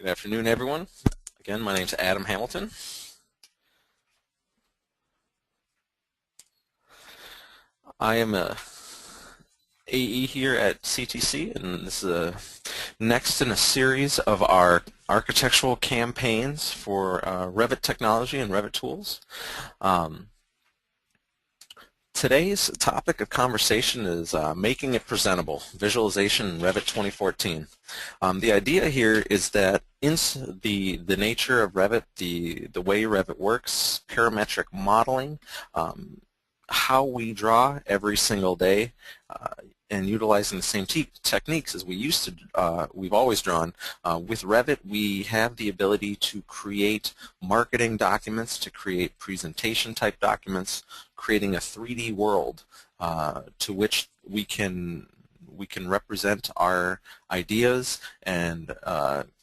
Good afternoon, everyone. Again, my name is Adam Hamilton. I am a AE here at CTC, and this is next in a series of our architectural campaigns for Revit technology and Revit tools. Today's topic of conversation is making it presentable, visualization in Revit 2014. The idea here is that in the nature of Revit, the way Revit works, parametric modeling, how we draw every single day, and utilizing the same techniques as we've always drawn. With Revit, we have the ability to create marketing documents, to create presentation type documents, creating a 3D world to which we can represent our ideas and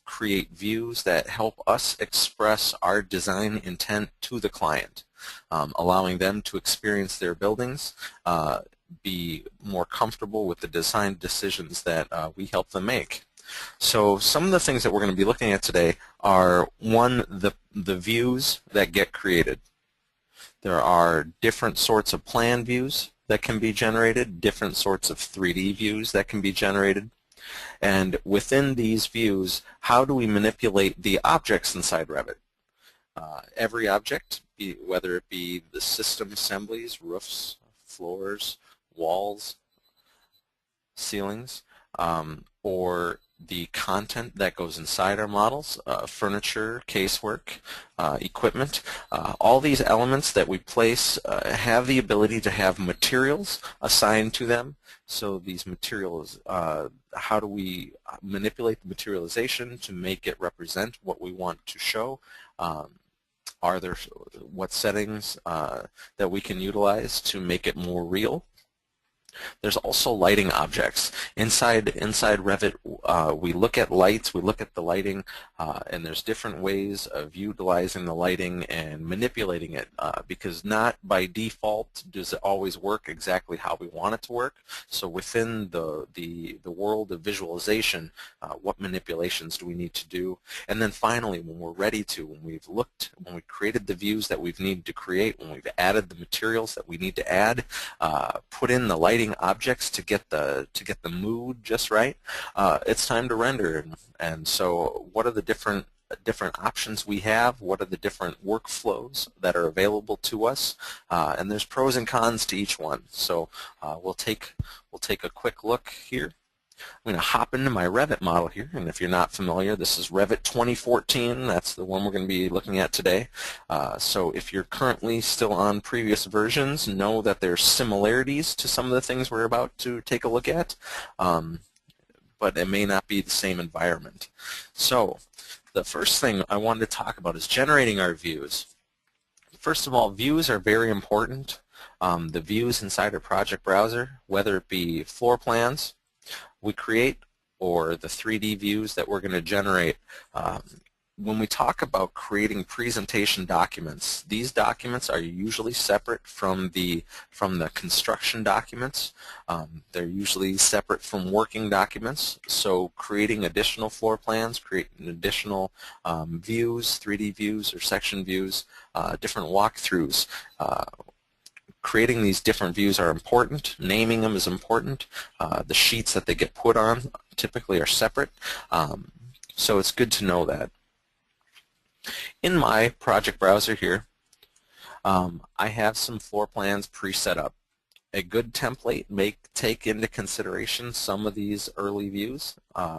create views that help us express our design intent to the client, allowing them to experience their buildings, be more comfortable with the design decisions that we help them make. So some of the things that we're going to be looking at today are, one, the views that get created. There are different sorts of plan views that can be generated, different sorts of 3D views that can be generated. And within these views, how do we manipulate the objects inside Revit? Every object, whether it be the system assemblies, roofs, floors, walls, ceilings, or the content that goes inside our models, furniture, casework, equipment, all these elements that we place have the ability to have materials assigned to them. So these materials, how do we manipulate the materialization to make it represent what we want to show? What settings that we can utilize to make it more real? There's also lighting objects. Inside Revit, we look at lights, we look at the lighting, and there's different ways of utilizing the lighting and manipulating it, because not by default does it always work exactly how we want it to work. So within the world of visualization, what manipulations do we need to do? And then finally, when we're ready to, when we created the views that we've needed to create, when we've added the materials that we need to add, put in the lighting objects to get the mood just right, it's time to render. And so what are the different options we have? What are the different workflows that are available to us? And there's pros and cons to each one. So we'll take a quick look here. I'm going to hop into my Revit model here, and if you're not familiar, this is Revit 2014. That's the one we're going to be looking at today. So if you're currently still on previous versions, know that there's similarities to some of the things we're about to take a look at, but it may not be the same environment. So the first thing I wanted to talk about is generating our views. First of all, views are very important. The views inside our project browser, whether it be floor plans we create or the 3D views that we're going to generate. When we talk about creating presentation documents, these documents are usually separate from the construction documents. They're usually separate from working documents. So creating additional floor plans, creating additional views, 3D views or section views, different walkthroughs. Creating these different views are important. Naming them is important. The sheets that they get put on typically are separate. So it's good to know that. In my project browser here, I have some floor plans pre-set up. A good template may take into consideration some of these early views,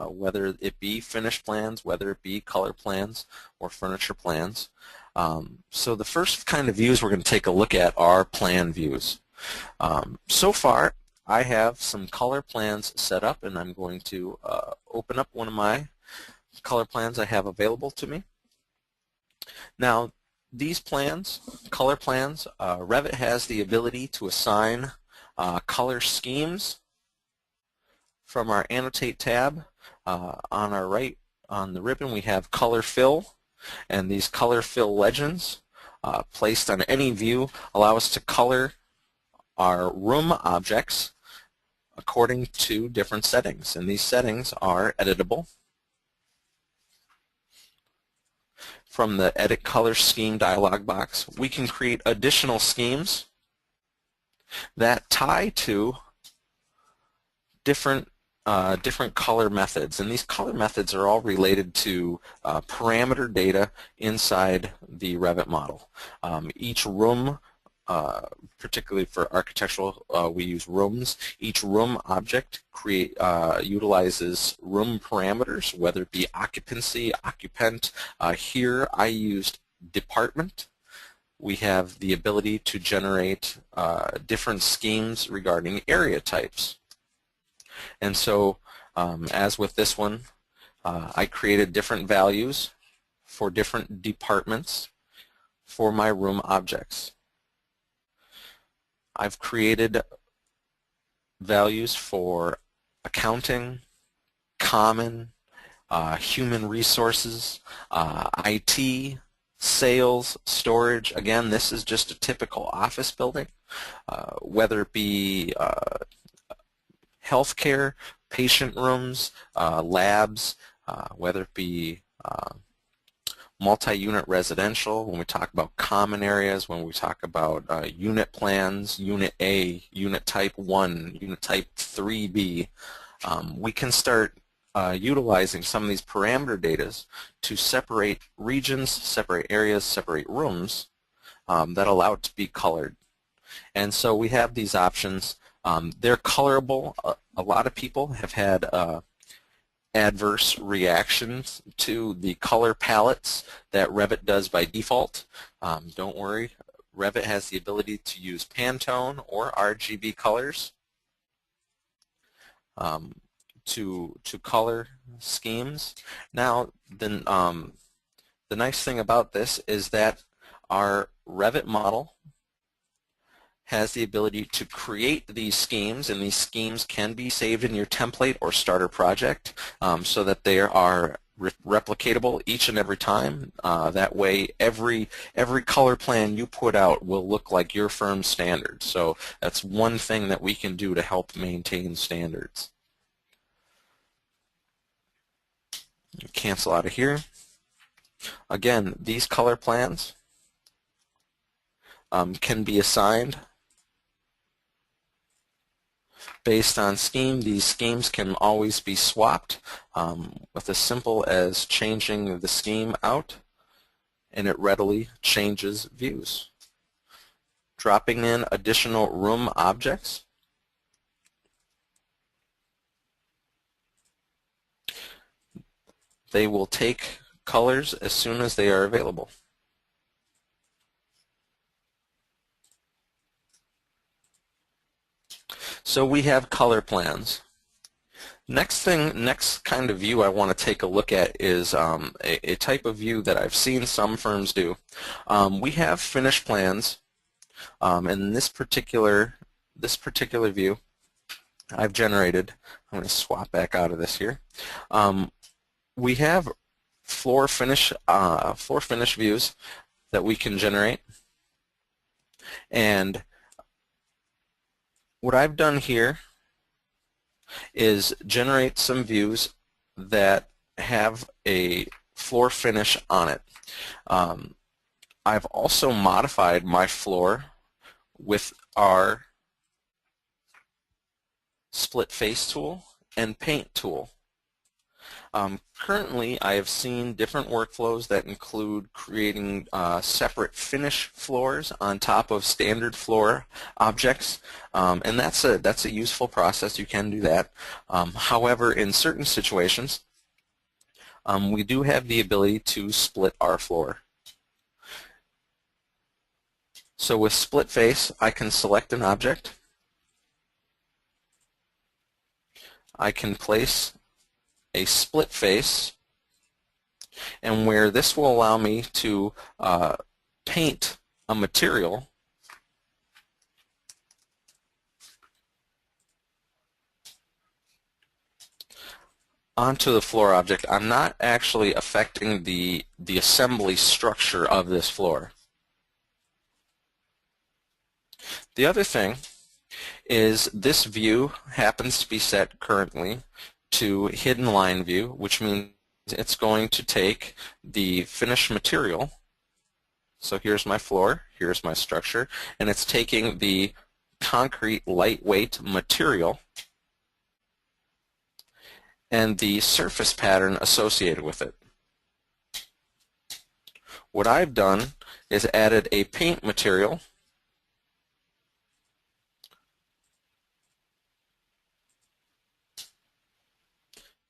whether it be finished plans, whether it be color plans or furniture plans. So the first kind of views we're going to take a look at are plan views. So far, I have some color plans set up, and I'm going to open up one of my color plans I have available to me. Now, these plans, color plans, Revit has the ability to assign color schemes from our Annotate tab. On our right, on the ribbon, we have Color Fill, and these Color Fill legends placed on any view allow us to color our room objects according to different settings, and these settings are editable. from the Edit Color Scheme dialog box, we can create additional schemes that tie to different color methods, and these color methods are all related to parameter data inside the Revit model. Each room, particularly for architectural, we use rooms. Each room object utilizes room parameters, whether it be occupancy, occupant. Here I used department. We have the ability to generate different schemes regarding area types. And so, as with this one, I created different values for different departments for my room objects. I've created values for accounting, common, human resources, IT, sales, storage. Again, this is just a typical office building, whether it be healthcare, patient rooms, labs, whether it be multi-unit residential, when we talk about common areas, when we talk about unit plans, Unit A, Unit Type 1, Unit Type 3B, we can start utilizing some of these parameter data to separate regions, separate areas, separate rooms that allow it to be colored. And so we have these options. They're colorable. A lot of people have had adverse reactions to the color palettes that Revit does by default. Don't worry, Revit has the ability to use Pantone or RGB colors to color schemes. Now, the nice thing about this is that our Revit model has the ability to create these schemes, and these schemes can be saved in your template or starter project so that they are replicatable each and every time. That way every color plan you put out will look like your firm's standards. So that's one thing that we can do to help maintain standards. Cancel out of here. Again, these color plans can be assigned based on scheme. These schemes can always be swapped with as simple as changing the scheme out, and it readily changes views. Dropping in additional room objects. They will take colors as soon as they are available. So we have color plans. Next kind of view I want to take a look at is a type of view that I've seen some firms do. We have finished plans, and this particular view I've generated. I'm going to swap back out of this here. We have floor finish views that we can generate, and what I've done here is generate some views that have a floor finish on it. I've also modified my floor with our split face tool and paint tool. Currently, I have seen different workflows that include creating separate finish floors on top of standard floor objects, and that's a useful process. You can do that. However, in certain situations, we do have the ability to split our floor. So with split face, I can select an object. I can place a split face, and where this will allow me to paint a material onto the floor object. I'm not actually affecting the assembly structure of this floor. The other thing is this view happens to be set currently to hidden line view, which means it's going to take the finished material. So here's my floor, here's my structure, and it's taking the concrete lightweight material and the surface pattern associated with it. What I've done is added a paint material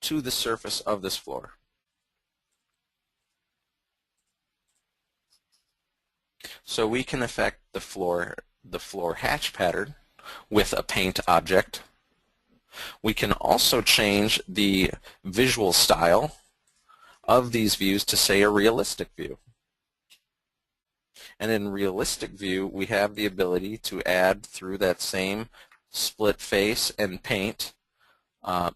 to the surface of this floor. So we can affect the floor hatch pattern with a paint object. We can also change the visual style of these views to, say, a realistic view. And in realistic view, we have the ability to add, through that same split face and paint,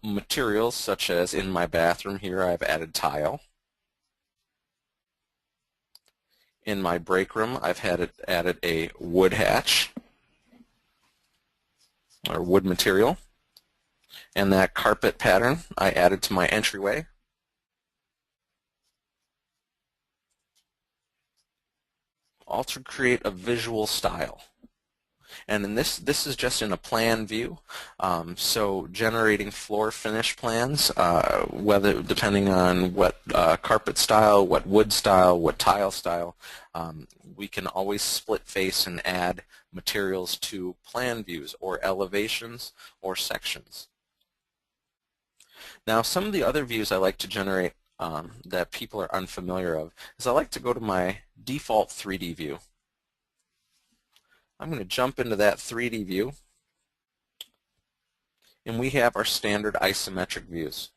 materials such as in my bathroom here I've added tile. In my break room I've added a wood hatch or wood material, and that carpet pattern I added to my entryway. All to create a visual style. And in this is just in a plan view, so generating floor finish plans, whether depending on what carpet style, what wood style, what tile style, we can always split face and add materials to plan views or elevations or sections. Now, some of the other views I like to generate that people are unfamiliar of is I like to go to my default 3D view. I'm going to jump into that 3D view, and we have our standard isometric views.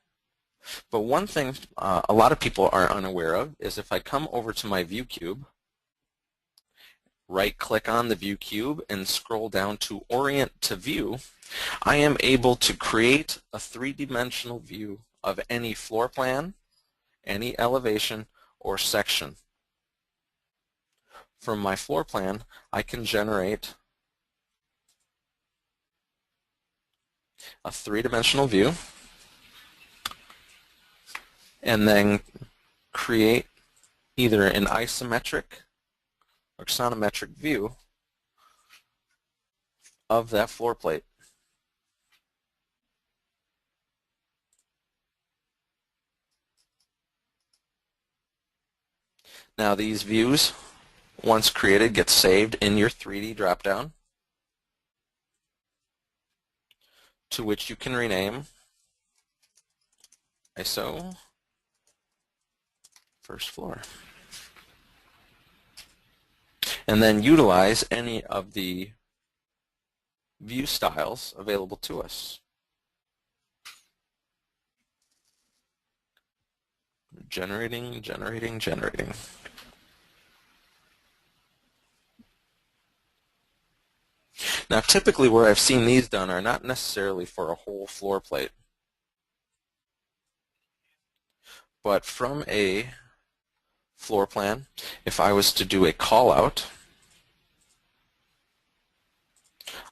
But one thing a lot of people are unaware of is if I come over to my view cube, right-click on the view cube and scroll down to Orient to View, I am able to create a three-dimensional view of any floor plan, any elevation, or section. From my floor plan, I can generate a three-dimensional view and then create either an isometric or axonometric view of that floor plate. Now these views, once created, get saved in your 3D dropdown, to which you can rename ISO first floor, and then utilize any of the view styles available to us. Generating. Now typically where I've seen these done are not necessarily for a whole floor plate, but from a floor plan, if I was to do a call out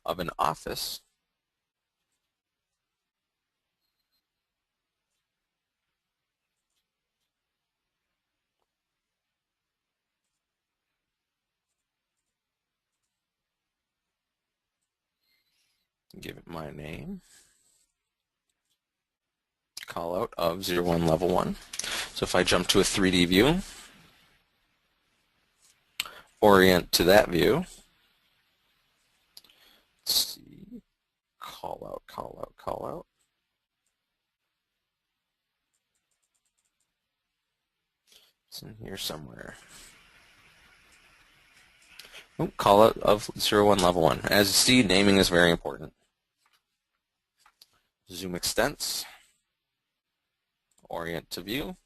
of an office, give it my name, call out of 01 level 1. So if I jump to a 3D view, orient to that view, let's see, call out. It's in here somewhere. Oh, call out of 01 level 1. As you see, naming is very important. Zoom extents, orient to view,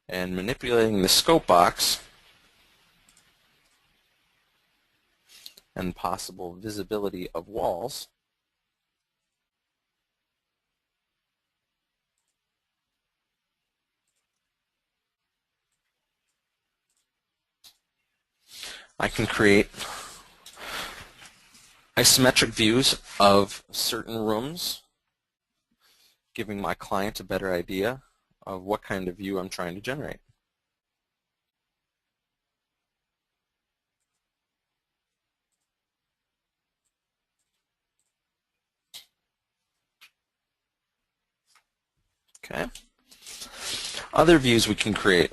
and manipulating the scope box and possible visibility of walls, I can create isometric views of certain rooms, giving my client a better idea of what kind of view I'm trying to generate. Okay. Other views we can create.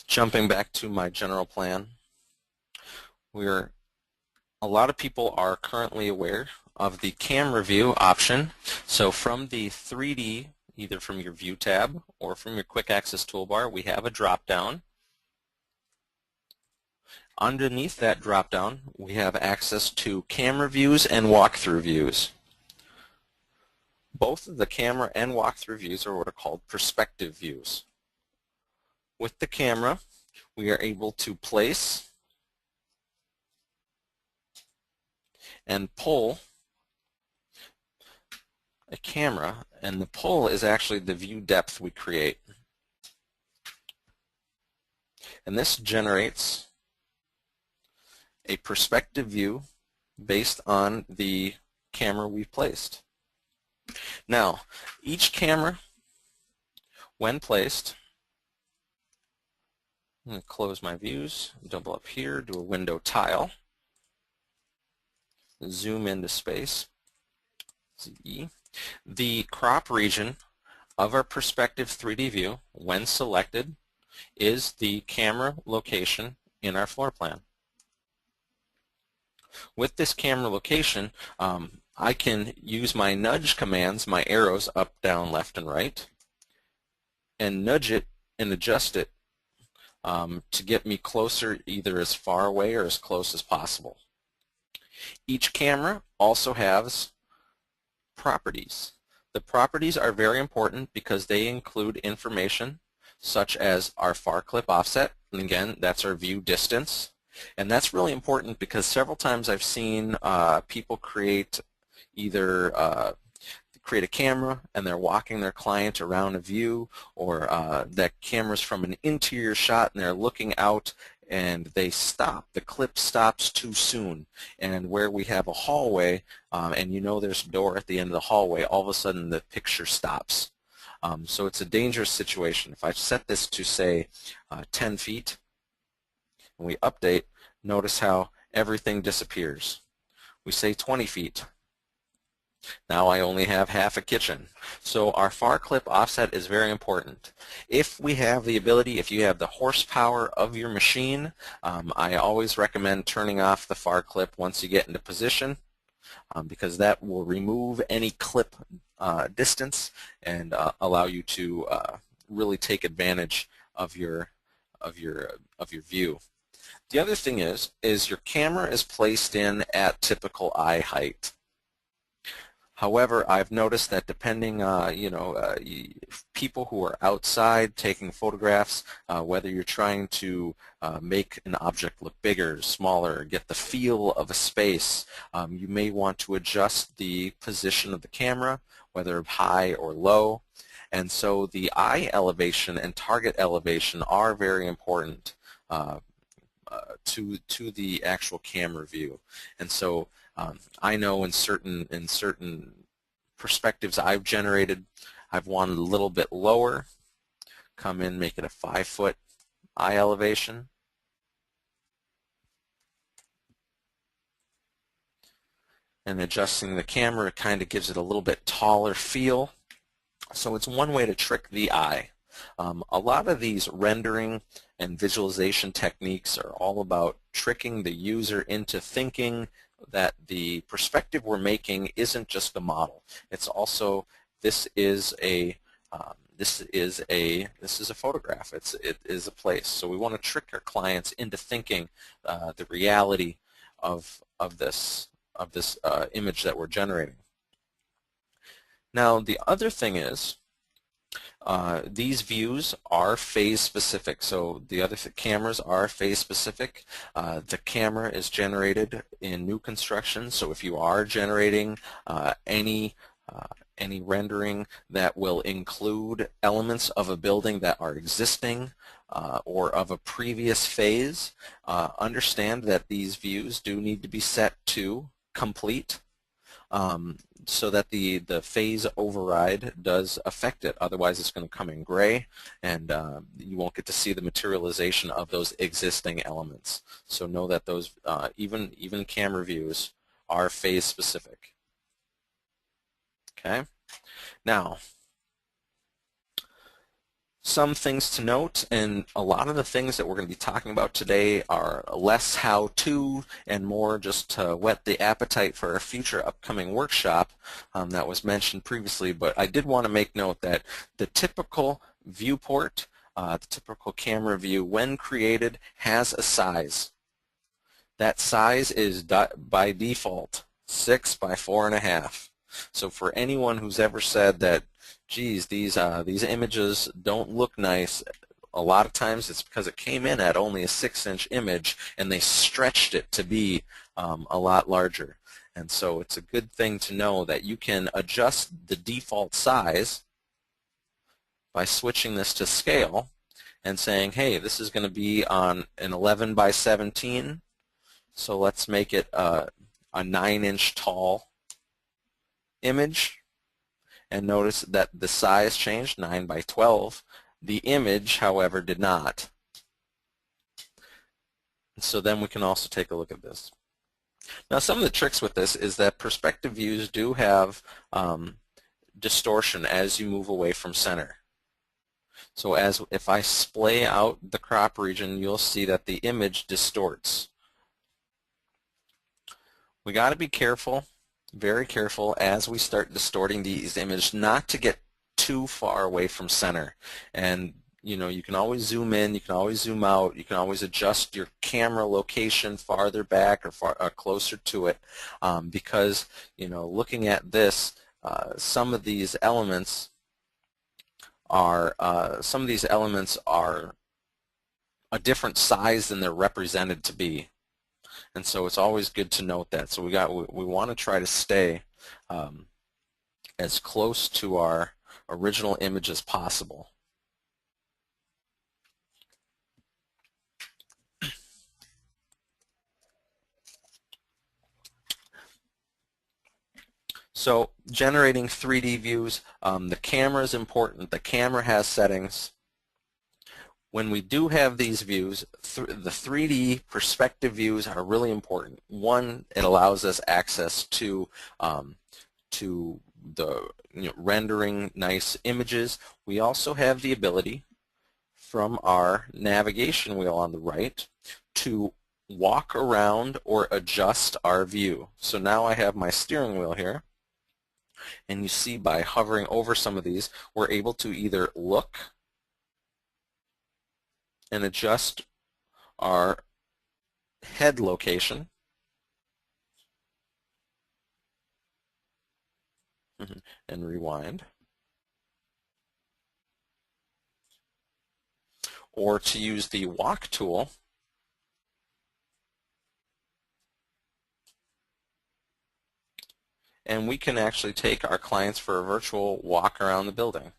Jumping back to my general plan, a lot of people are currently aware of the camera view option. So from the 3D, either from your View tab or from your Quick Access toolbar, we have a drop-down. Underneath that drop-down, we have access to camera views and walkthrough views. Both of the camera and walkthrough views are what are called perspective views. With the camera, we are able to place and pull a camera, and the pull is actually the view depth we create. And this generates a perspective view based on the camera we've placed. Now, each camera, when placed, I'm going to close my views, double up here, do a window tile, zoom into space, Z. The crop region of our perspective 3D view, when selected, is the camera location in our floor plan. With this camera location, I can use my nudge commands, my arrows up, down, left, and right, and nudge it and adjust it to get me closer, either as far away or as close as possible. Each camera also has properties. The properties are very important because they include information such as our far clip offset, and again, that's our view distance. And that's really important because several times I've seen people create create a camera and they're walking their client around a view, or that camera's from an interior shot and they're looking out and they stop. The clip stops too soon. And where we have a hallway and you know there's a door at the end of the hallway, all of a sudden the picture stops. So it's a dangerous situation. If I set this to, say, 10 feet, and we update, notice how everything disappears. We say 20 feet. Now I only have half a kitchen. So our far clip offset is very important. If we have the ability, if you have the horsepower of your machine, I always recommend turning off the far clip once you get into position, because that will remove any clip distance and allow you to really take advantage of your view. The other thing is your camera is placed in at typical eye height. However, I've noticed that depending, people who are outside taking photographs, whether you're trying to make an object look bigger, smaller, get the feel of a space, you may want to adjust the position of the camera, whether high or low. And so the eye elevation and target elevation are very important to the actual camera view. And so I know in certain perspectives I've generated, I've wanted a little bit lower, come in, make it a 5-foot eye elevation. And adjusting the camera kind of gives it a little bit taller feel. So it's one way to trick the eye. A lot of these rendering and visualization techniques are all about tricking the user into thinking that the perspective we're making isn't just a model. It's also, this is a photograph. It is a place. So we want to trick our clients into thinking the reality of this image that we're generating. Now the other thing is, these views are phase specific. So the other cameras are phase specific. The camera is generated in new construction. So if you are generating any any rendering that will include elements of a building that are existing or of a previous phase. Understand that these views do need to be set to complete so that the phase override does affect it. Otherwise it's going to come in gray and you won't get to see the materialization of those existing elements. So know that those even camera views are phase specific. Okay. Now, some things to note, and a lot of the things that we're going to be talking about today are less how-to and more just to whet the appetite for a future upcoming workshop that was mentioned previously. But I did want to make note that the typical viewport, the typical camera view, when created, has a size. That size is by default 6 by 4.5. So for anyone who's ever said that, geez, these images don't look nice, a lot of times it's because it came in at only a 6-inch image and they stretched it to be a lot larger. And so it's a good thing to know that you can adjust the default size by switching this to scale and saying, hey, this is going to be on an 11 by 17, so let's make it a 9-inch tall image. And notice that the size changed, 9 by 12. The image, however, did not. So then we can also take a look at this. Now, some of the tricks with this is that perspective views do have distortion as you move away from center. So if I splay out the crop region, you'll see that the image distorts. We got to be careful, very careful, as we start distorting these images, not to get too far away from center. And you know, you can always zoom in, you can always zoom out, you can always adjust your camera location farther back or closer to it, because you know, looking at this, some of these elements are a different size than they're represented to be. And so it's always good to note that. So we want to try to stay as close to our original image as possible. So generating 3D views, the camera is important. The camera has settings. When we do have these views, the 3D perspective views are really important. One, it allows us access to the rendering nice images. We also have the ability from our navigation wheel on the right to walk around or adjust our view. So now I have my steering wheel here, and you see by hovering over some of these, we're able to either look and adjust our head location. And rewind. Or to use the walk tool and we can actually take our clients for a virtual walk around the building.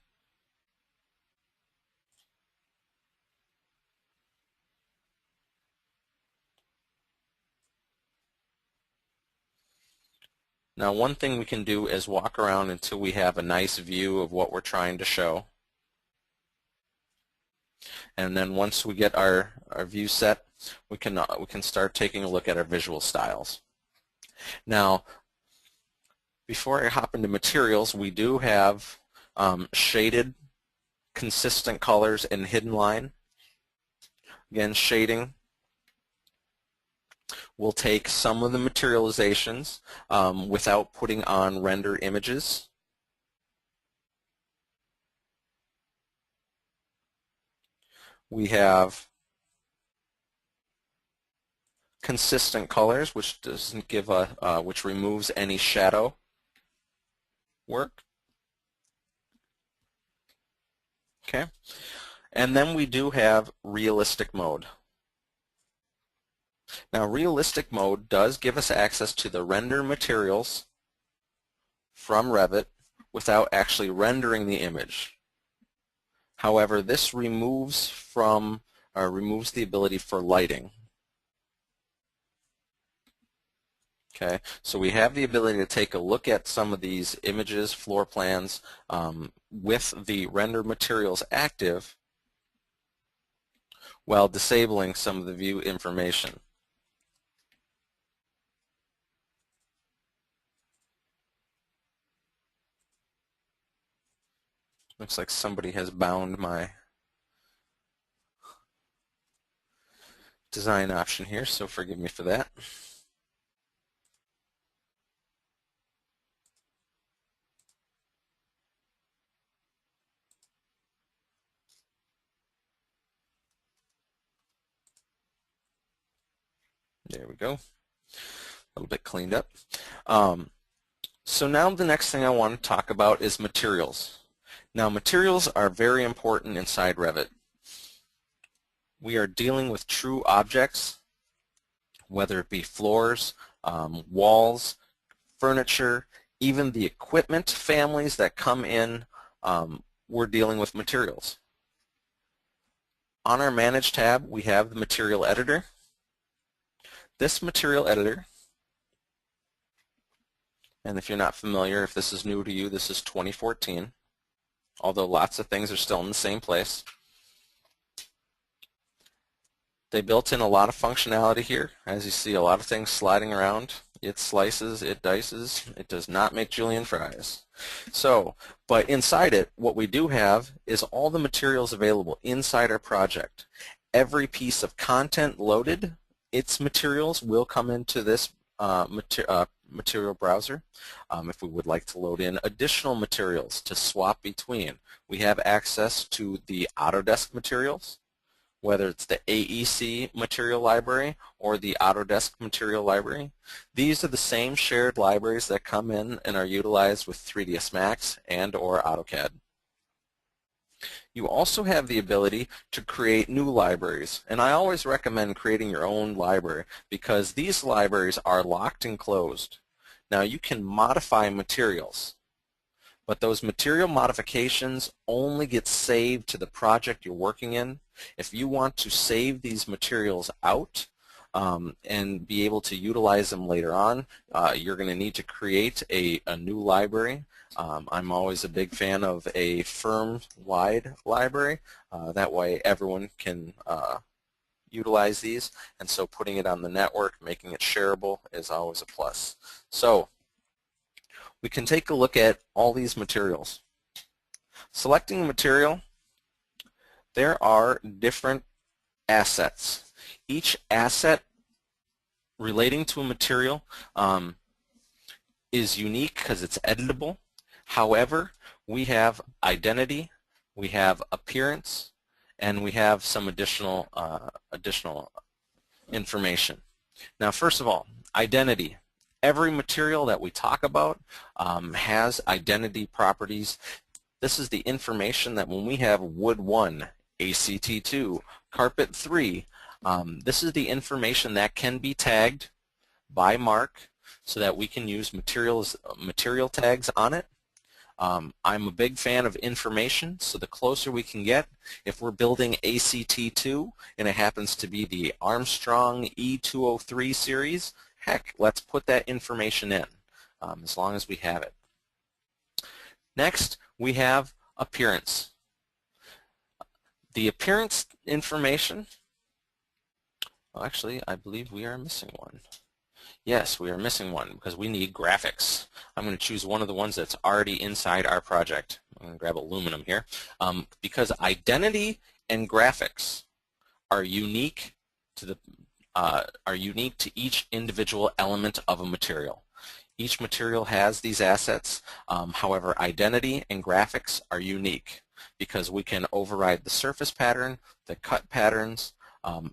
Now, one thing we can do is walk around until we have a nice view of what we're trying to show. And then once we get our view set, we can start taking a look at our visual styles. Now, before I hop into materials, we do have shaded, consistent colors and hidden line. Again, shading will take some of the materializations without putting on render images. We have consistent colors, which doesn't give which removes any shadow work. Okay, and then we do have realistic mode. Now, realistic mode does give us access to the render materials from Revit without actually rendering the image. However, this removes the ability for lighting. Okay, so we have the ability to take a look at some of these images, floor plans, with the render materials active while disabling some of the view information. Looks like somebody has bound my design option here, so forgive me for that. There we go. A little bit cleaned up. So now the next thing I want to talk about is materials. Now materials are very important inside Revit. We are dealing with true objects, whether it be floors, walls, furniture, even the equipment families that come in, we're dealing with materials. On our Manage tab, we have the Material Editor. This Material Editor, and if you're not familiar, if this is new to you, this is 2014, although lots of things are still in the same place. They built in a lot of functionality here. As you see, a lot of things sliding around. It slices, it dices, it does not make julienne fries. So, but inside it, what we do have is all the materials available inside our project. Every piece of content loaded, its materials will come into this material browser. If we would like to load in additional materials to swap between, we have access to the Autodesk materials, whether it's the AEC material library or the Autodesk material library. These are the same shared libraries that come in and are utilized with 3ds Max and or AutoCAD. You also have the ability to create new libraries, and I always recommend creating your own library because these libraries are locked and closed. Now you can modify materials, but those material modifications only get saved to the project you're working in. If you want to save these materials out and be able to utilize them later on, you're going to need to create a new library. I'm always a big fan of a firm-wide library. That way everyone can utilize these, and so putting it on the network, making it shareable is always a plus. So we can take a look at all these materials. Selecting a material, there are different assets. Each asset relating to a material is unique because it's editable. However, we have identity, we have appearance, and we have some additional information. Now, first of all, identity. Every material that we talk about has identity properties. This is the information that when we have wood 1, ACT 2, carpet 3, this is the information that can be tagged by mark so that we can use material tags on it. I'm a big fan of information, so the closer we can get, if we're building ACT2 and it happens to be the Armstrong E203 series, heck, let's put that information in, as long as we have it. Next, we have appearance. The appearance information, well, actually, I believe we are missing one. Yes, we are missing one because we need graphics. I'm going to choose one of the ones that's already inside our project. I'm going to grab aluminum here. Because identity and graphics are unique to each individual element of a material. Each material has these assets. However, identity and graphics are unique because we can override the surface pattern, the cut patterns,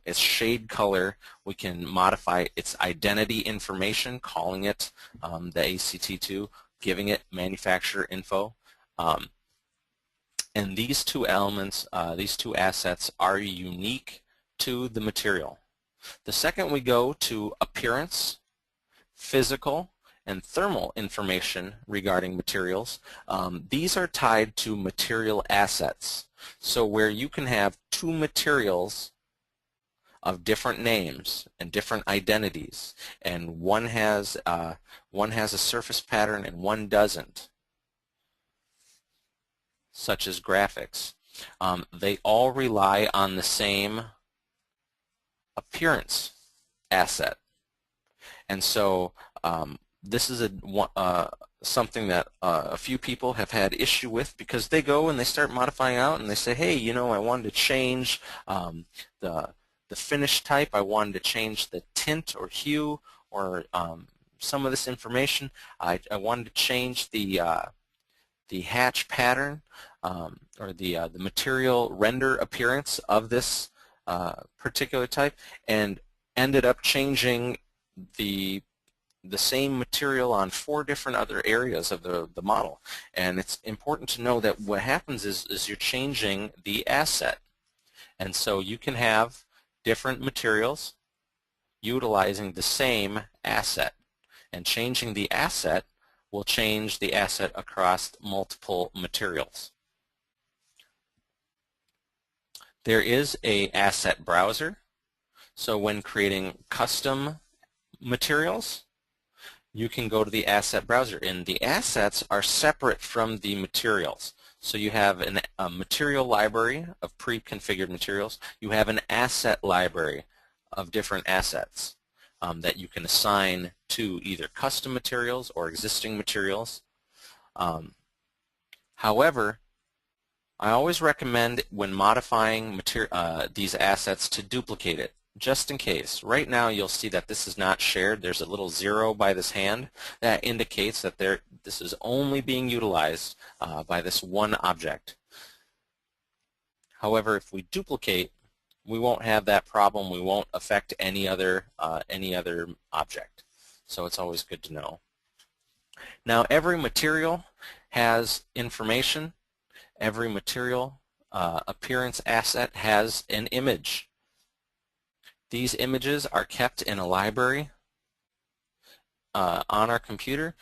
its shade color. We can modify its identity information, calling it the ACT2, giving it manufacturer info. And these two elements, these two assets are unique to the material. The second we go to appearance, physical, and thermal information regarding materials. These are tied to material assets. So where you can have two materials of different names and different identities, and one has a surface pattern and one doesn't, such as graphics. They all rely on the same appearance asset. And so this is something that a few people have had issue with, because they go and they start modifying out and they say, hey, you know, I wanted to change the finish type, I wanted to change the tint or hue or some of this information. I wanted to change the hatch pattern or the material render appearance of this particular type, and ended up changing the same material on 4 different other areas of the model. And it's important to know that what happens is you're changing the asset. And so you can have different materials utilizing the same asset. And changing the asset will change the asset across multiple materials. There is an asset browser. So when creating custom materials, you can go to the asset browser, and the assets are separate from the materials. So you have a material library of pre-configured materials. You have an asset library of different assets that you can assign to either custom materials or existing materials. However, I always recommend when modifying these assets to duplicate it, just in case. Right now you'll see that this is not shared. There's a little 0 by this hand. That indicates that this is only being utilized by this one object. However, if we duplicate, we won't have that problem. We won't affect any other object. So it's always good to know. Now every material has information. Every material appearance asset has an image. These images are kept in a library on our computer.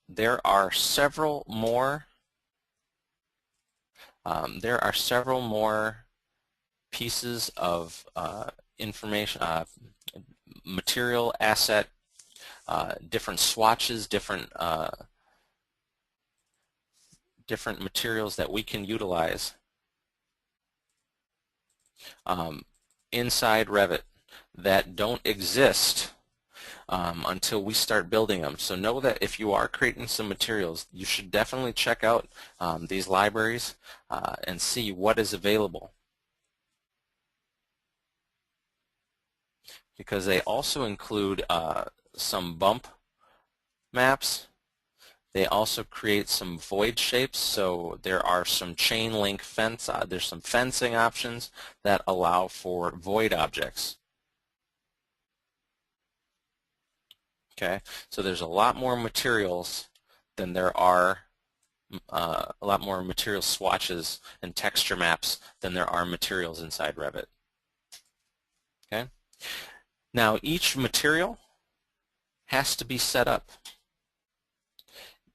There are several more. Pieces of information, material asset, different swatches, different materials that we can utilize inside Revit that don't exist until we start building them. So know that if you are creating some materials, you should definitely check out these libraries and see what is available, because they also include some bump maps. They also create some void shapes, so there are some chain link fence, there's some fencing options that allow for void objects. Okay, so there's a lot more materials than there are, a lot more material swatches and texture maps than there are materials inside Revit. Okay, now each material has to be set up.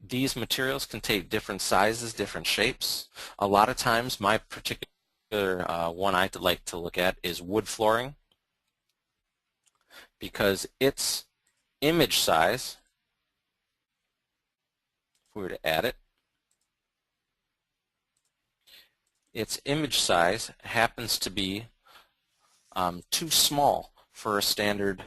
These materials can take different sizes, different shapes. A lot of times my particular one I like to look at is wood flooring, because its image size, if we were to add it, its image size happens to be too small for a standard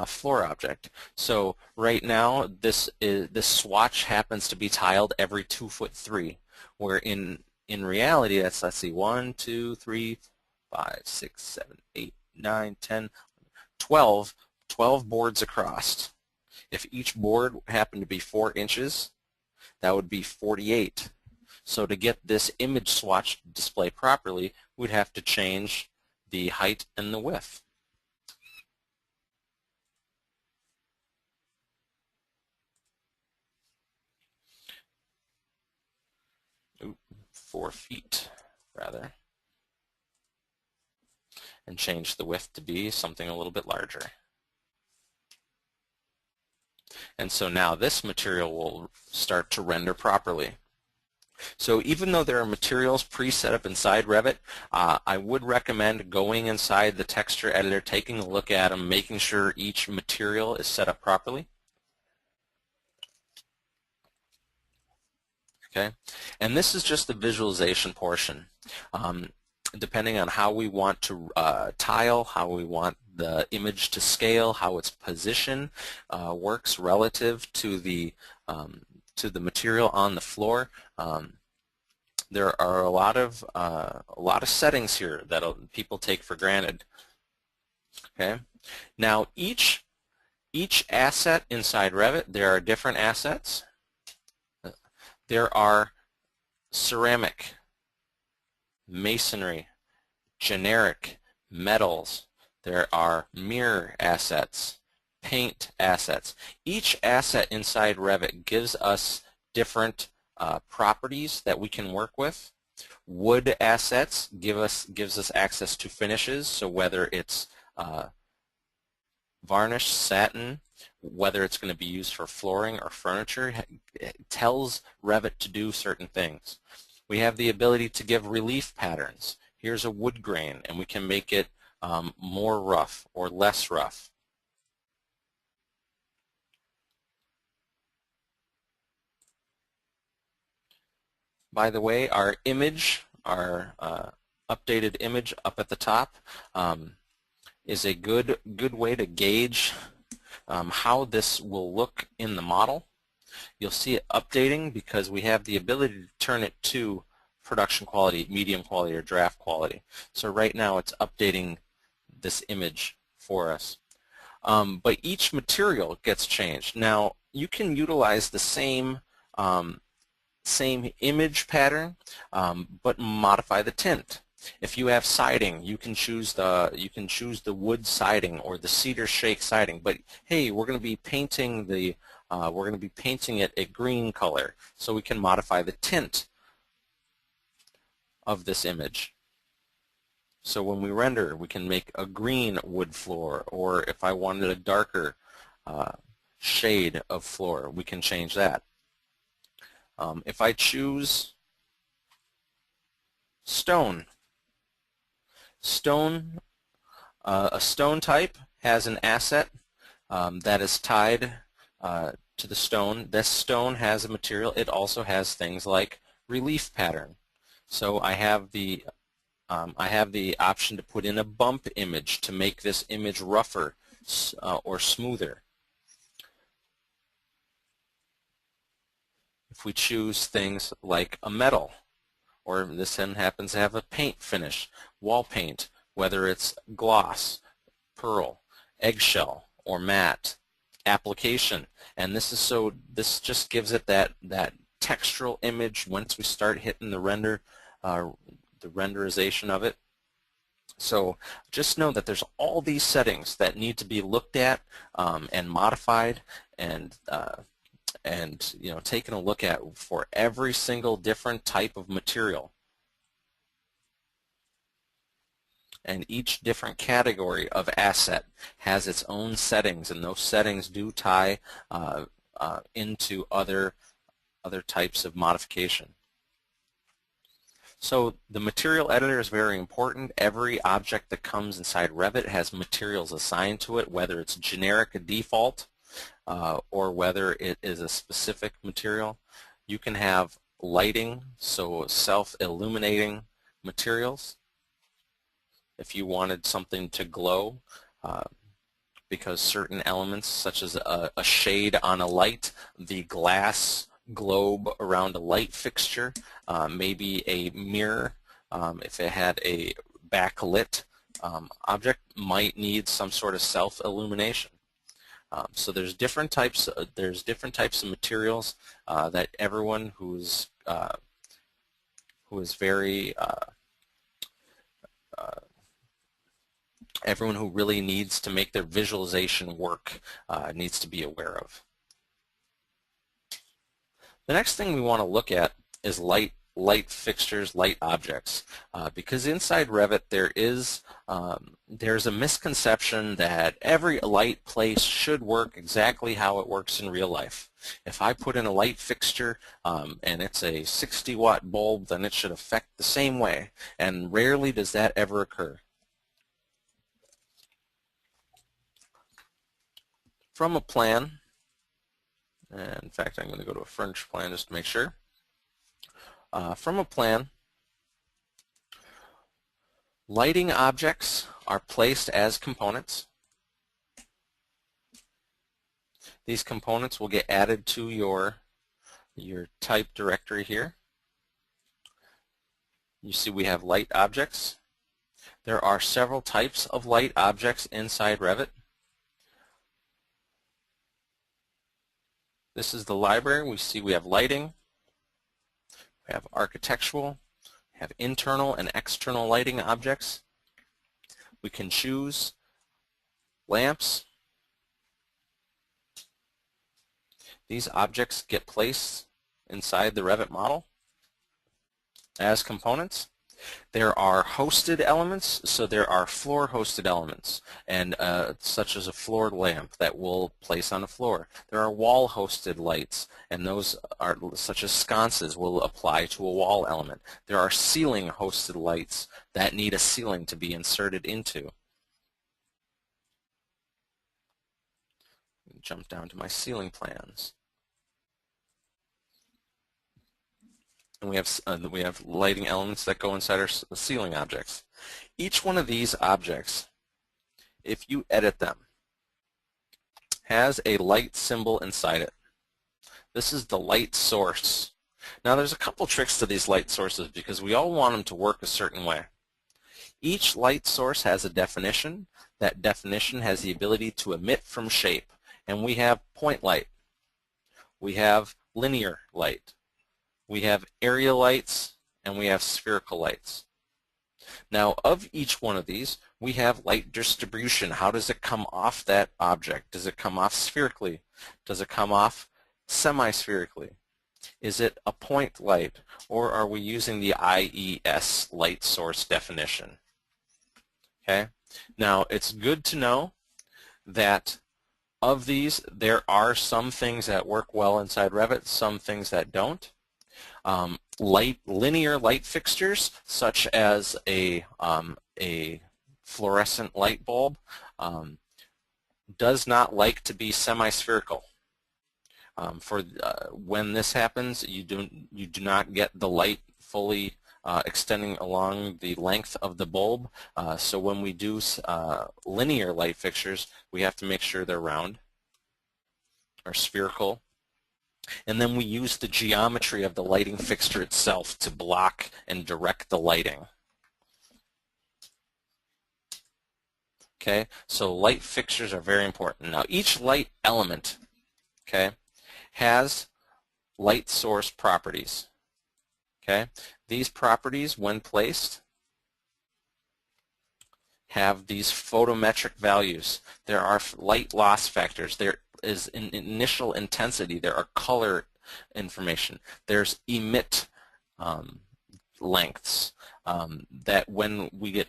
floor object. So right now this swatch happens to be tiled every 2'3", where in reality that's, let's see, 1, 2, 3, 5, 6, 7, 8, 9, 10, 12 boards across. If each board happened to be 4 inches, that would be 48. So to get this image swatch to display properly, we'd have to change the height and the width. 4 feet, rather, and change the width to be something a little bit larger. And so now this material will start to render properly. So even though there are materials pre-set up inside Revit, I would recommend going inside the texture editor, taking a look at them, making sure each material is set up properly. Okay, and this is just the visualization portion. Depending on how we want to tile, how we want the image to scale, how its position works relative to the material on the floor. There are a lot of settings here that people take for granted. Okay, now each asset inside Revit, there are different assets. There are ceramic, masonry, generic, metals. There are mirror assets, paint assets. Each asset inside Revit gives us different properties that we can work with. Wood assets gives us access to finishes, so whether it's varnish, satin, whether it's going to be used for flooring or furniture, it tells Revit to do certain things. We have the ability to give relief patterns. Here's a wood grain, and we can make it more rough or less rough. By the way, our image, our updated image up at the top, is a good way to gauge how this will look in the model. You'll see it updating because we have the ability to turn it to production quality, medium quality, or draft quality. So right now it's updating this image for us. But each material gets changed. Now you can utilize the same image pattern, but modify the tint. If you have siding, you can choose the wood siding or the cedar shake siding. But hey, we're going to be painting it a green color, so we can modify the tint of this image. So when we render, we can make a green wood floor, or if I wanted a darker shade of floor, we can change that. If I choose stone, a stone type has an asset that is tied to the stone. This stone has a material. It also has things like relief pattern. So I have the option to put in a bump image to make this image rougher or smoother. If we choose things like a metal, or this then happens to have a paint finish, wall paint, whether it's gloss, pearl, eggshell, or matte, application, and this just gives it that textural image once we start hitting the renderization of it. So just know that there's all these settings that need to be looked at and modified and taken a look at for every single different type of material. And each different category of asset has its own settings, and those settings do tie into other types of modification. So the material editor is very important. Every object that comes inside Revit has materials assigned to it, whether it's generic, a default, or whether it is a specific material. You can have lighting, so self-illuminating materials. If you wanted something to glow, because certain elements, such as a shade on a light, the glass globe around a light fixture, maybe a mirror, if it had a backlit object, might need some sort of self-illumination. So there's different types of materials that everyone who's everyone who really needs to make their visualization work needs to be aware of. The next thing we want to look at is light light fixtures, light objects, because inside Revit there's a misconception that every light place should work exactly how it works in real life. If I put in a light fixture and it's a 60-watt bulb, then it should affect the same way, and rarely does that ever occur. From a plan, and in fact I'm going to go to a furnished plan just to make sure. From a plan, lighting objects are placed as components. These components will get added to your type directory here. You see we have light objects. There are several types of light objects inside Revit. This is the library. We see we have lighting, we have architectural, we have internal and external lighting objects. We can choose lamps. These objects get placed inside the Revit model as components. There are hosted elements, so there are floor hosted elements, and such as a floored lamp that we'll place on the floor. There are wall hosted lights, and those are such as sconces will apply to a wall element. There are ceiling hosted lights that need a ceiling to be inserted into. Jump down to my ceiling plans. And we have lighting elements that go inside our ceiling objects. Each one of these objects, if you edit them, has a light symbol inside it. This is the light source. Now there's a couple tricks to these light sources because we all want them to work a certain way. Each light source has a definition. That definition has the ability to emit from shape. And we have point light. We have linear light. We have area lights, and we have spherical lights. Now, of each one of these, we have light distribution. How does it come off that object? Does it come off spherically? Does it come off semi-spherically? Is it a point light, or are we using the IES light source definition? Okay. Now, it's good to know that of these, there are some things that work well inside Revit, some things that don't. Linear light fixtures, such as a fluorescent light bulb, does not like to be semi-spherical. When this happens, you do not get the light fully extending along the length of the bulb. So when we do linear light fixtures, we have to make sure they're round or spherical. And then we use the geometry of the lighting fixture itself to block and direct the lighting. Okay, so light fixtures are very important. Now each light element, okay, has light source properties. Okay, these properties, when placed, have these photometric values. There are light loss factors. There is an initial intensity. There are color information. There's emit lengths that when we get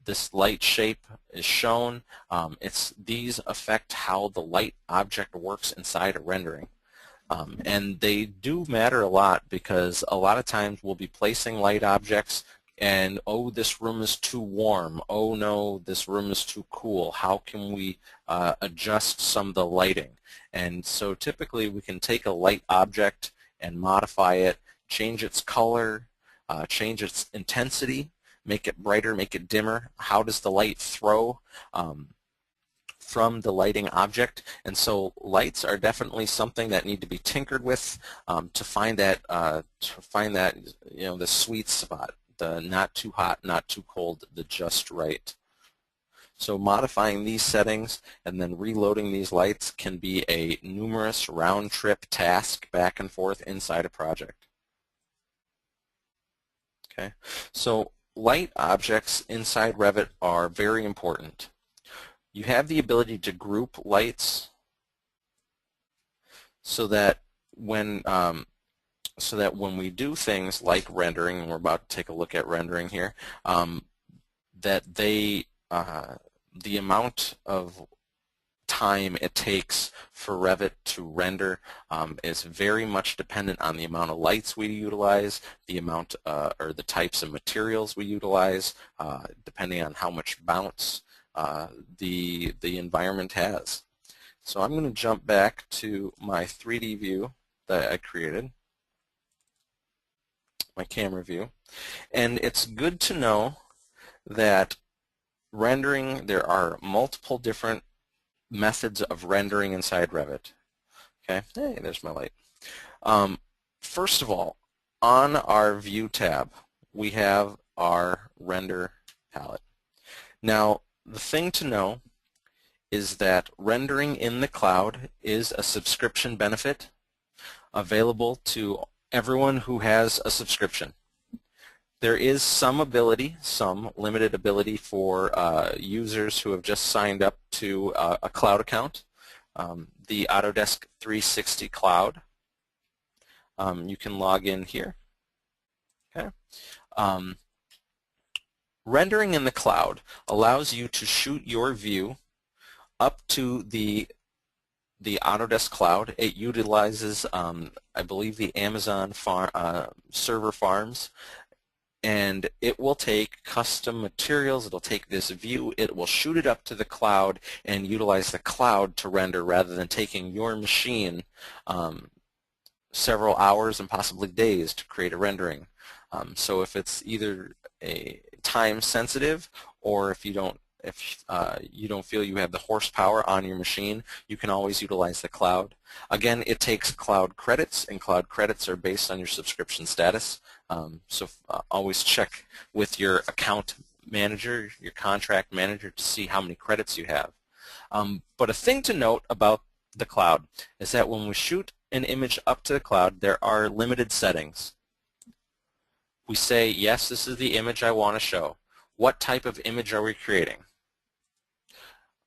this light shape is shown, these affect how the light object works inside a rendering. And they do matter a lot because a lot of times we'll be placing light objects and, oh, this room is too warm. Oh, no, this room is too cool. How can we adjust some of the lighting? And so typically we can take a light object and modify it, change its color, change its intensity, make it brighter, make it dimmer. How does the light throw from the lighting object? And so lights are definitely something that need to be tinkered with to find that the sweet spot. The not too hot, not too cold, the just right. So modifying these settings and then reloading these lights can be a numerous round-trip task back and forth inside a project. Okay, so light objects inside Revit are very important. You have the ability to group lights so that when so that when we do things like rendering, and we're about to take a look at rendering here, that the amount of time it takes for Revit to render is very much dependent on the amount of lights we utilize, the amount or the types of materials we utilize, depending on how much bounce the environment has. So I'm going to jump back to my 3D view that I created, my camera view, and it's good to know that rendering, there are multiple different methods of rendering inside Revit. Okay, hey, there's my light. First of all, on our View tab, we have our Render palette. Now, the thing to know is that rendering in the cloud is a subscription benefit available to everyone who has a subscription. There is some ability, some limited ability for users who have just signed up to a cloud account. The Autodesk 360 Cloud, you can log in here. Okay. Rendering in the cloud allows you to shoot your view up to the Autodesk Cloud. It utilizes, I believe, the Amazon server farms, and it will take custom materials. It'll take this view, it will shoot it up to the cloud and utilize the cloud to render rather than taking your machine several hours and possibly days to create a rendering. So if it's either a time sensitive, or if you don't feel you have the horsepower on your machine, you can always utilize the cloud. Again, it takes cloud credits, and cloud credits are based on your subscription status. So always check with your account manager, your contract manager, to see how many credits you have. But a thing to note about the cloud is that when we shoot an image up to the cloud, there are limited settings. We say, yes, this is the image I want to show. What type of image are we creating?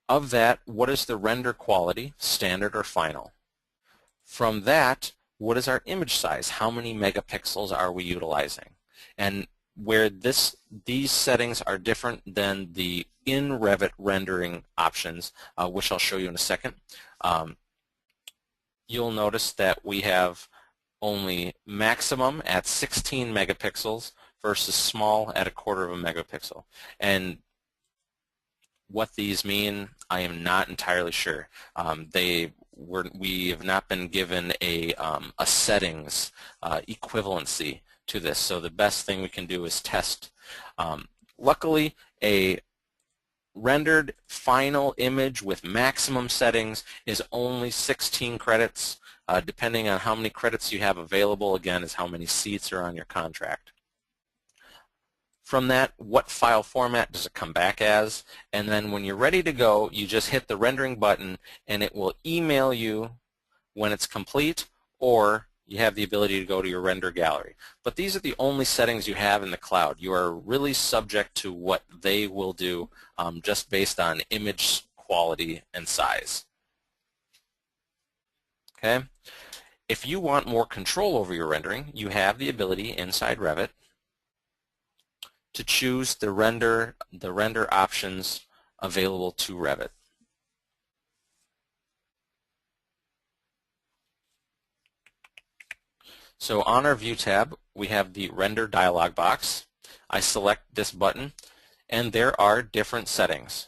Of that, what is the render quality, standard or final? From that, what is our image size? How many megapixels are we utilizing? And where these settings are different than the in Revit rendering options, which I'll show you in a second, you'll notice that we have only maximum at 16 megapixels versus small at 1/4 of a megapixel. And what these mean, I am not entirely sure. We have not been given a settings equivalency to this, so the best thing we can do is test. Luckily, a rendered final image with maximum settings is only 16 credits. Depending on how many credits you have available, again, is how many seats are on your contract. From that, what file format does it come back as? And then when you're ready to go, you just hit the rendering button and it will email you when it's complete, or you have the ability to go to your render gallery. But these are the only settings you have in the cloud. You are really subject to what they will do just based on image quality and size. Okay? If you want more control over your rendering, you have the ability inside Revit to choose the render options available to Revit. So on our View tab, we have the Render dialog box. I select this button, and there are different settings.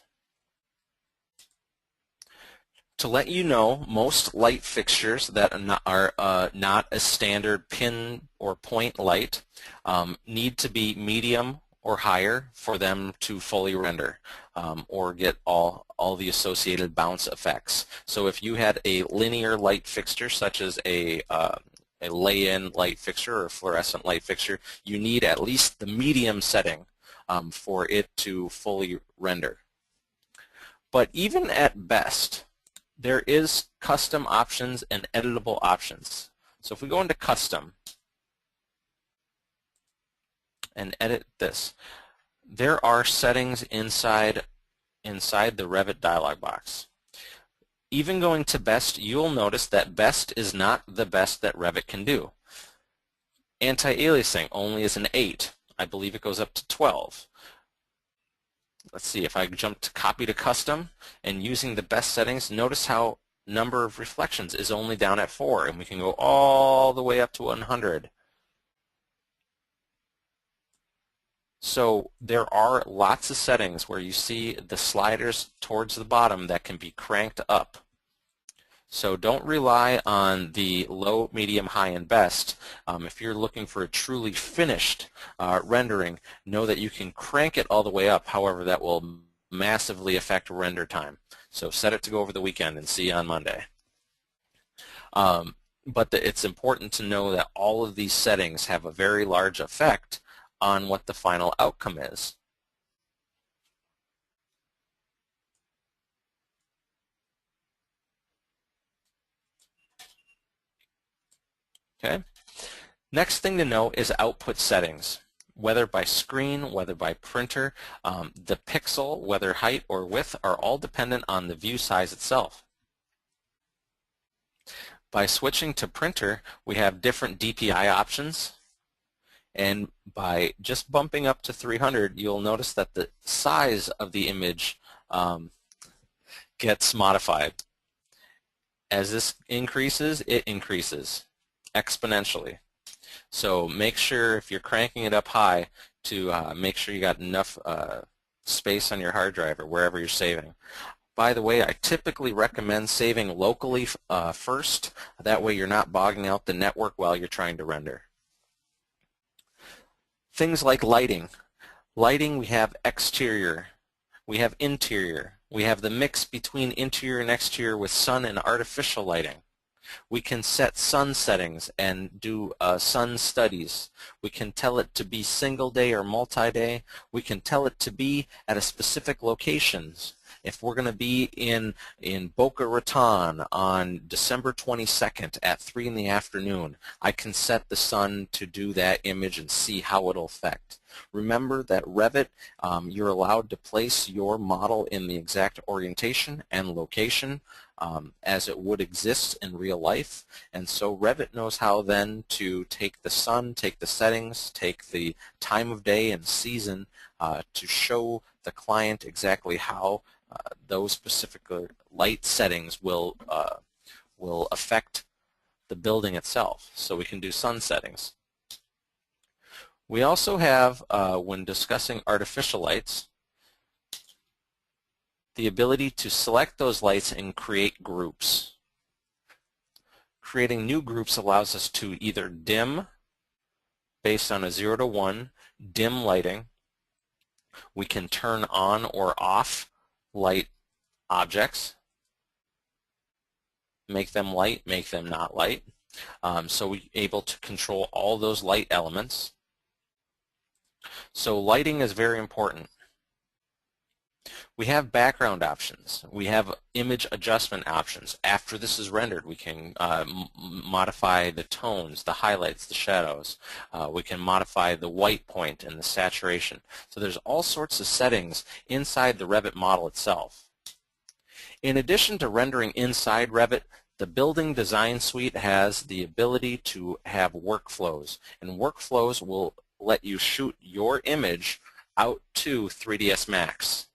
To let you know, most light fixtures that are not a standard pin or point light need to be medium or higher for them to fully render or get all the associated bounce effects. So if you had a linear light fixture, such as a lay-in light fixture or a fluorescent light fixture, you need at least the medium setting for it to fully render. But even at best, there is custom options and editable options. So if we go into custom and edit this, there are settings inside the Revit dialog box. Even going to best, you'll notice that best is not the best that Revit can do. Anti-aliasing only is an 8. I believe it goes up to 12. Let's see, if I jump to copy to custom and using the best settings, notice how number of reflections is only down at 4, and we can go all the way up to 100. So there are lots of settings where you see the sliders towards the bottom that can be cranked up. So don't rely on the low, medium, high, and best. If you're looking for a truly finished rendering, know that you can crank it all the way up. However, that will massively affect render time. So set it to go over the weekend and see you on Monday. But it's important to know that all of these settings have a very large effect on what the final outcome is. Okay. Next thing to know is output settings. Whether by screen, whether by printer, the pixel, whether height or width, are all dependent on the view size itself. By switching to printer, we have different DPI options. And by just bumping up to 300, you'll notice that the size of the image gets modified. As this increases, it increases exponentially. So make sure if you're cranking it up high to make sure you got enough space on your hard drive or wherever you're saving. By the way, I typically recommend saving locally first. That way you're not bogging out the network while you're trying to render. Things like lighting. Lighting, we have exterior, we have interior, we have the mix between interior and exterior with sun and artificial lighting. We can set sun settings and do sun studies. We can tell it to be single day or multi-day. We can tell it to be at a specific locations. If we're going to be in Boca Raton on December 22nd at 3 in the afternoon, I can set the sun to do that image and see how it'll affect. Remember that Revit, you're allowed to place your model in the exact orientation and location as it would exist in real life, and so Revit knows how then to take the sun, take the settings, take the time of day and season to show the client exactly how those specific light settings will affect the building itself. So we can do sun settings. We also have, when discussing artificial lights, the ability to select those lights and create groups. Creating new groups allows us to either dim, based on a 0 to 1, dim lighting. We can turn on or off light objects, make them light, make them not light. So we're able to control all those light elements. So lighting is very important. We have background options. We have image adjustment options. After this is rendered, we can modify the tones, the highlights, the shadows. We can modify the white point and the saturation. So there's all sorts of settings inside the Revit model itself. In addition to rendering inside Revit, the Building Design Suite has the ability to have workflows, and workflows will let you shoot your image out to 3ds Max.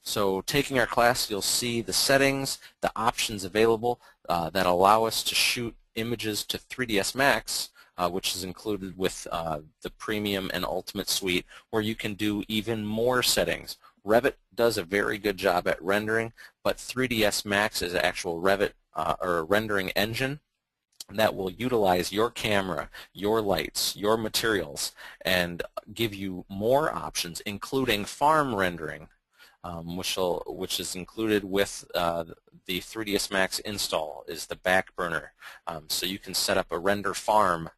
So taking our class, you'll see the settings, the options available that allow us to shoot images to 3ds Max, which is included with the Premium and Ultimate Suite, where you can do even more settings. Revit does a very good job at rendering, but 3ds Max is an actual Revit or rendering engine that will utilize your camera, your lights, your materials, and give you more options, including farm rendering, which is included with the 3ds Max install, is the back burner. So you can set up a render farm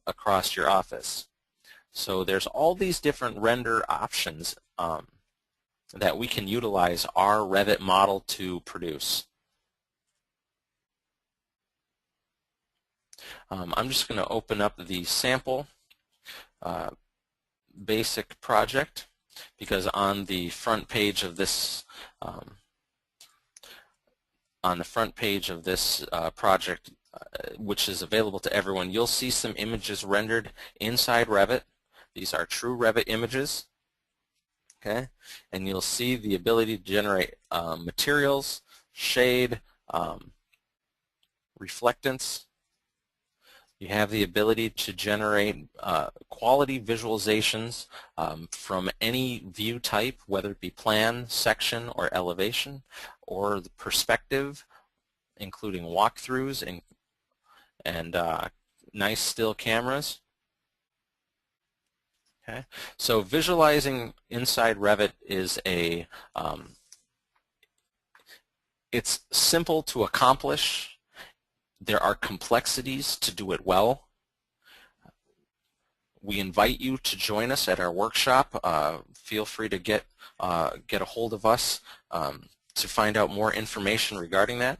across your office. So there's all these different render options that we can utilize our Revit model to produce. I'm just going to open up the sample basic project, because on the front page of this project, which is available to everyone. You'll see some images rendered inside Revit. These are true Revit images. Okay, and you'll see the ability to generate materials, shade, reflectance. You have the ability to generate quality visualizations from any view type, whether it be plan, section, or elevation, or the perspective, including walkthroughs and nice still cameras. Okay, so visualizing inside Revit is it's simple to accomplish. There are complexities to do it well. We invite you to join us at our workshop. Feel free to get a hold of us to find out more information regarding that.